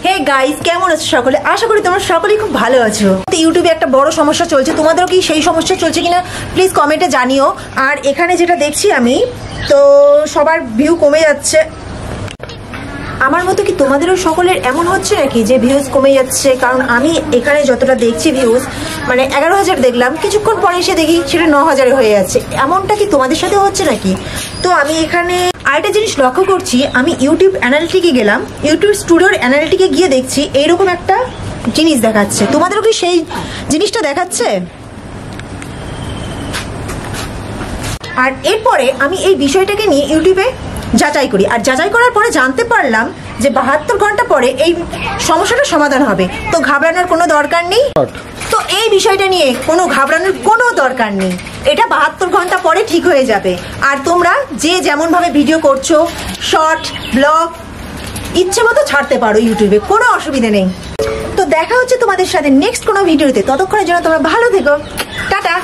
Hey guys, কেমন আছো সকলে? আশা করি তোমরা সকলেই খুব ভালো আছো। ইউটিউবে একটা বড় সমস্যা চলছে, তোমাদেরও কি সেই সমস্যা চলছে কিনা প্লিজ কমেন্টে জানিও। আর এখানে যেটা দেখছি আমি, তো সবার ভিউ কমে যাচ্ছে। আমার মতো কি তোমাদেরও সকলের এমন হচ্ছে নাকি যে ভিউজ কমে যাচ্ছে? কারণ আমি এখানে যতটা দেখছি ভিউজ, মানে 11,000 দেখলাম, কিছুক্ষণ পরে এসে দেখি সেটা 9,000 হয়ে যাচ্ছে। এমনটা কি তোমাদের সাথে হচ্ছে নাকি? তো আমি এখানে আরেকটা জিনিস লক্ষ্য করছি, আমি ইউটিউব অ্যানালিটিকে গেলাম, ইউটিউব স্টুডিওর অ্যানালিটিকে গিয়ে দেখছি এইরকম একটা জিনিস দেখাচ্ছে। তোমাদেরও কি সেই জিনিসটা দেখাচ্ছে? আর এরপরে আমি এই বিষয়টাকে নিয়ে ইউটিউবে যাচাই করি, আর যাচাই করার পরে জানতে পারলাম যে 72 ঘন্টা পরে এই সমস্যাটা সমাধান হবে। তো ঘাবড়ানোর কোনো দরকার নেই। তো এই বিষয়টা নিয়ে কোনো ঘাবড়ানোর কোনো দরকার নেই, এটা 72 ঘন্টা পরে ঠিক হয়ে যাবে। আর তোমরা যে যেমনভাবে ভিডিও করছো, শর্ট ব্লগ ইচ্ছে মতো ছাড়তে পারো ইউটিউবে, কোনো অসুবিধা নেই। তো দেখা হচ্ছে তোমাদের সাথে নেক্সট কোনো ভিডিওতে। ততক্ষণের জন্য তোমরা ভালো থেকো, টাটা।